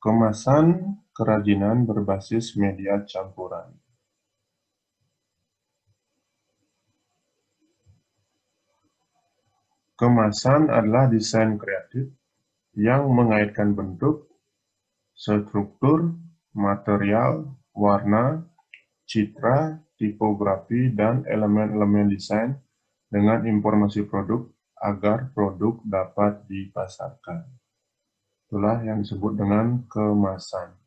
Kemasan kerajinan berbasis media campuran. Kemasan adalah desain kreatif yang mengaitkan bentuk, struktur, material, warna, citra, tipografi, dan elemen-elemen desain dengan informasi produk agar produk dapat dipasarkan. Itulah yang disebut dengan kemasan.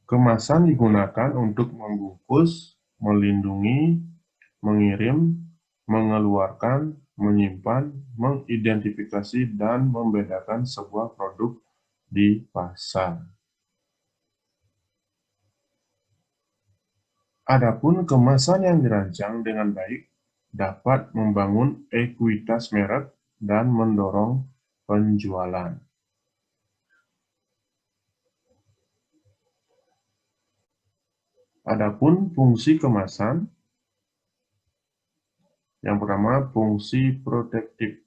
Kemasan digunakan untuk membungkus, melindungi, mengirim, mengeluarkan, menyimpan, mengidentifikasi, dan membedakan sebuah produk di pasar. Adapun kemasan yang dirancang dengan baik dapat membangun ekuitas merek dan mendorong penjualan. Adapun fungsi kemasan, yang pertama fungsi protektif.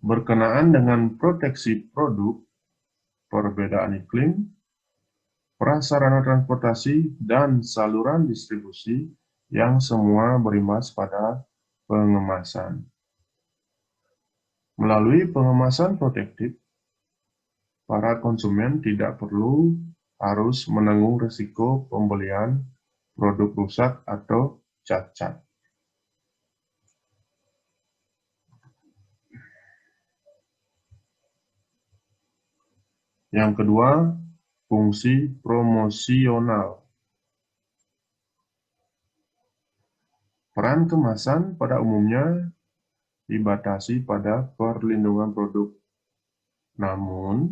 Berkenaan dengan proteksi produk, perbedaan iklim, prasarana transportasi, dan saluran distribusi yang semua berimbas pada pengemasan. Melalui pengemasan protektif, para konsumen tidak perlu harus menanggung risiko pembelian produk rusak atau cacat. Yang kedua, fungsi promosional. Peran kemasan pada umumnya dibatasi pada perlindungan produk. Namun,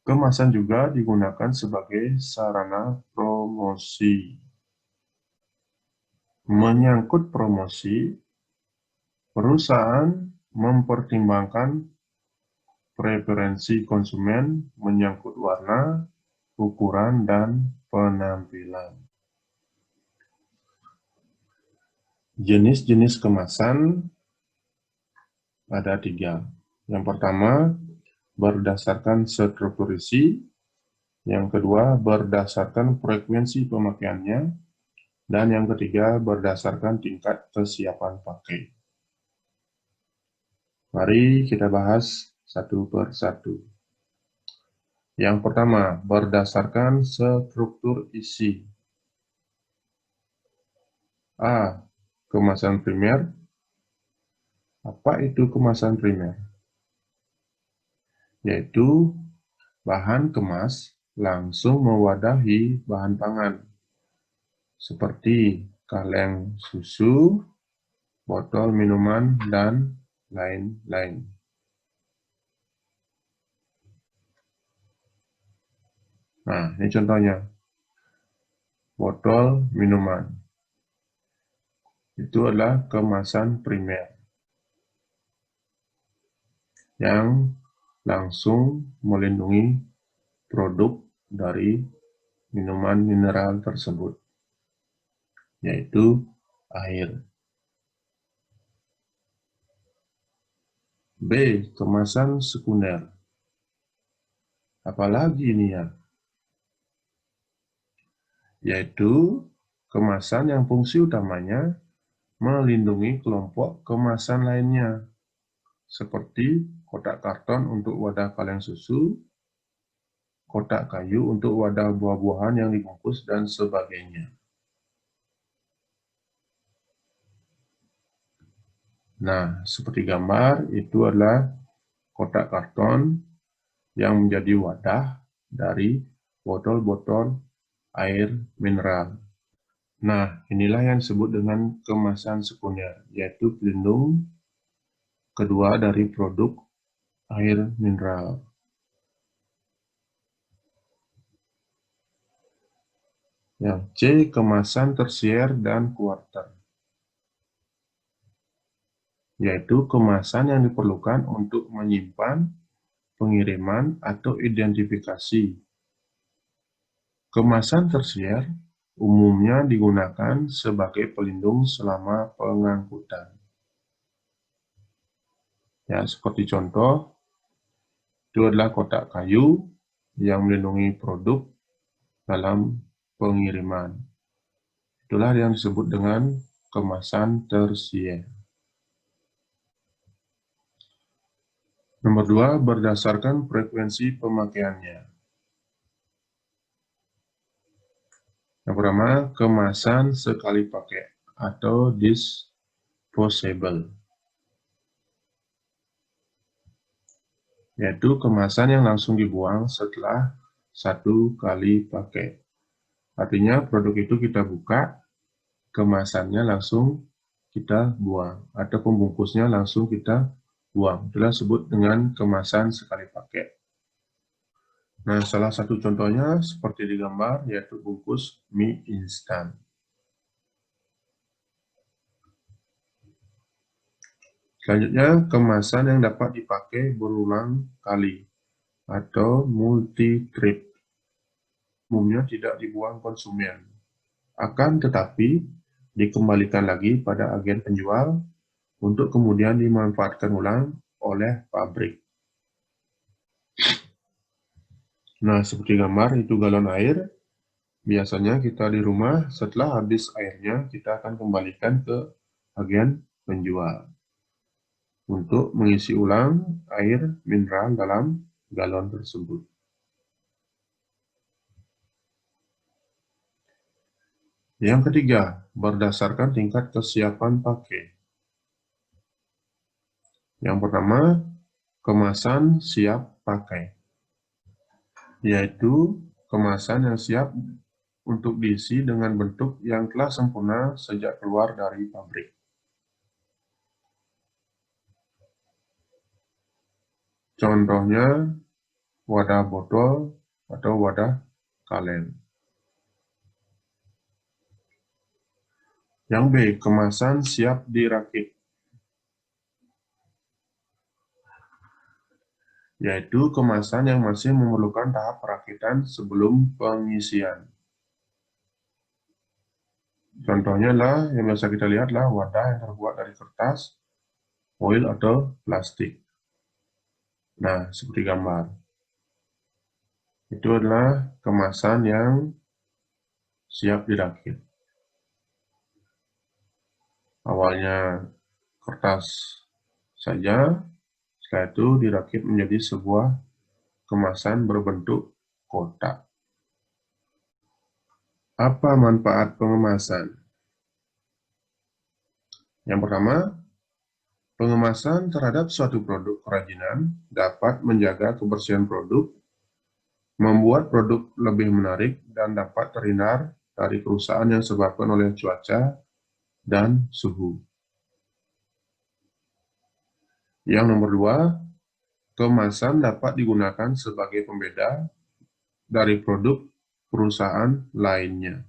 kemasan juga digunakan sebagai sarana promosi. Menyangkut promosi, perusahaan mempertimbangkan preferensi konsumen menyangkut warna, ukuran, dan penampilan. Jenis-jenis kemasan ada 3. Yang pertama, berdasarkan struktur isi. Yang kedua, berdasarkan frekuensi pemakaiannya. Dan yang ketiga, berdasarkan tingkat kesiapan pakai. Mari kita bahas satu per satu. Yang pertama, berdasarkan struktur isi. A. Kemasan primer. Apa itu kemasan primer? Yaitu bahan kemas langsung mewadahi bahan pangan, seperti kaleng susu, botol minuman, dan lain-lain. Nah, ini contohnya. Botol minuman. Itu adalah kemasan primer yang langsung melindungi produk dari minuman mineral tersebut, yaitu air. B. Kemasan sekunder. Apalagi ini ya? Yaitu kemasan yang fungsi utamanya melindungi kelompok kemasan lainnya, seperti kotak karton untuk wadah kaleng susu, kotak kayu untuk wadah buah-buahan yang dibungkus, dan sebagainya. Nah, seperti gambar, itu adalah kotak karton yang menjadi wadah dari botol-botol air mineral. Nah, inilah yang disebut dengan kemasan sekunder, yaitu pelindung kedua dari produk air mineral. Yang C. Kemasan tersier dan kuarter. Yaitu kemasan yang diperlukan untuk menyimpan, pengiriman, atau identifikasi. Kemasan tersier umumnya digunakan sebagai pelindung selama pengangkutan. Ya, seperti contoh, Itu adalah kotak kayu yang melindungi produk dalam pengiriman. Itulah yang disebut dengan kemasan tersier. Nomor 2, berdasarkan frekuensi pemakaiannya. Yang pertama, kemasan sekali pakai atau disposable, yaitu kemasan yang langsung dibuang setelah 1 kali pakai. Artinya produk itu kita buka, kemasannya langsung kita buang, atau pembungkusnya langsung kita buang. Itulah disebut dengan kemasan sekali pakai. Nah, salah satu contohnya seperti di gambar, yaitu bungkus mie instan. Selanjutnya, kemasan yang dapat dipakai berulang kali atau multi-trip. Umumnya tidak dibuang konsumen, akan tetapi dikembalikan lagi pada agen penjual untuk kemudian dimanfaatkan ulang oleh pabrik. Nah, seperti gambar itu galon air. Biasanya kita di rumah setelah habis airnya kita akan kembalikan ke agen penjual untuk mengisi ulang air mineral dalam galon tersebut. Yang ketiga, berdasarkan tingkat kesiapan pakai. Yang pertama, kemasan siap pakai, yaitu kemasan yang siap untuk diisi dengan bentuk yang telah sempurna sejak keluar dari pabrik. Contohnya, wadah botol atau wadah kaleng. Yang B, kemasan siap dirakit, yaitu kemasan yang masih memerlukan tahap perakitan sebelum pengisian. Contohnya adalah yang biasa kita lihat adalah wadah yang terbuat dari kertas, foil atau plastik. Nah, seperti gambar. Itu adalah kemasan yang siap dirakit. Awalnya kertas saja, setelah itu dirakit menjadi sebuah kemasan berbentuk kotak. Apa manfaat pengemasan? Yang pertama, pengemasan terhadap suatu produk kerajinan dapat menjaga kebersihan produk, membuat produk lebih menarik, dan dapat terhindar dari kerusakan yang disebabkan oleh cuaca dan suhu. Yang nomor 2, kemasan dapat digunakan sebagai pembeda dari produk perusahaan lainnya.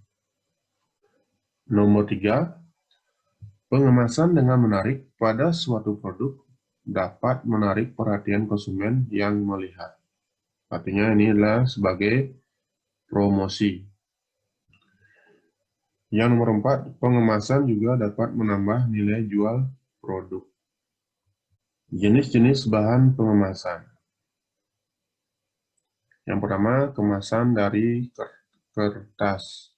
Nomor 3, pengemasan dengan menarik pada suatu produk dapat menarik perhatian konsumen yang melihat. Artinya ini adalah sebagai promosi. Yang nomor 4, pengemasan juga dapat menambah nilai jual produk. Jenis-jenis bahan pengemasan. Yang pertama, kemasan dari kertas.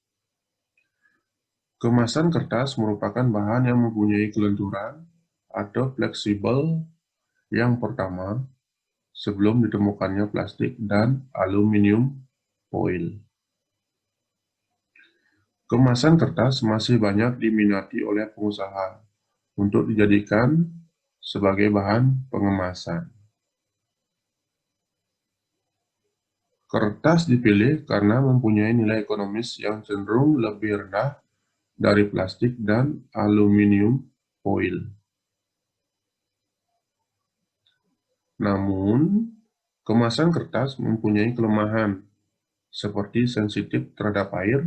Kemasan kertas merupakan bahan yang mempunyai kelenturan atau fleksibel yang pertama sebelum ditemukannya plastik dan aluminium foil. Kemasan kertas masih banyak diminati oleh pengusaha untuk dijadikan sebagai bahan pengemasan. Kertas dipilih karena mempunyai nilai ekonomis yang cenderung lebih rendah dari plastik dan aluminium foil. Namun, kemasan kertas mempunyai kelemahan seperti sensitif terhadap air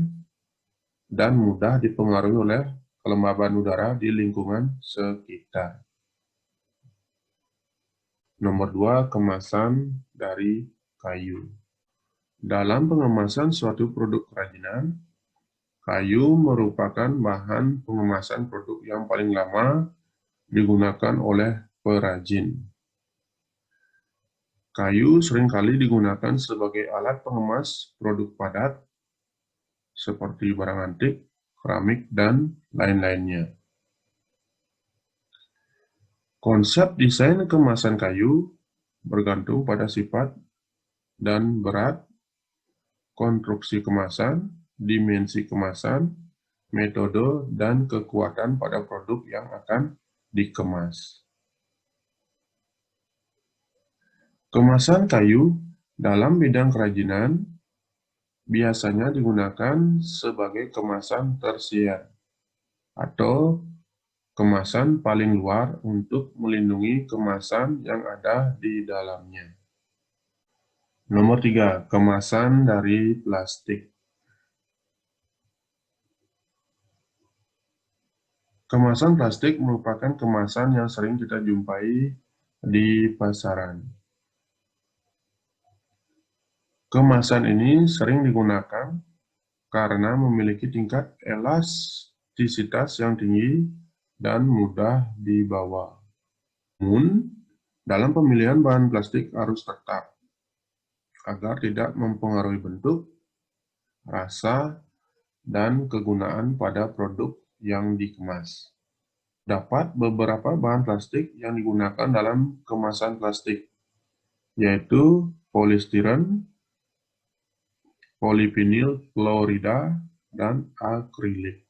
dan mudah dipengaruhi oleh kelembaban udara di lingkungan sekitar. Nomor 2, kemasan dari kayu. Dalam pengemasan suatu produk kerajinan, kayu merupakan bahan pengemasan produk yang paling lama digunakan oleh perajin. Kayu seringkali digunakan sebagai alat pengemas produk padat, seperti barang antik, keramik, dan lain-lainnya. Konsep desain kemasan kayu bergantung pada sifat dan berat, konstruksi kemasan, dimensi kemasan, metode, dan kekuatan pada produk yang akan dikemas. Kemasan kayu dalam bidang kerajinan biasanya digunakan sebagai kemasan tersier atau kemasan paling luar untuk melindungi kemasan yang ada di dalamnya. Nomor 3, kemasan dari plastik. Kemasan plastik merupakan kemasan yang sering kita jumpai di pasaran. Kemasan ini sering digunakan karena memiliki tingkat elastisitas yang tinggi dan mudah dibawa. Namun, dalam pemilihan bahan plastik harus ketat agar tidak mempengaruhi bentuk, rasa, dan kegunaan pada produk yang dikemas. Dapat beberapa bahan plastik yang digunakan dalam kemasan plastik, yaitu polistiren, polivinil klorida, dan akrilik.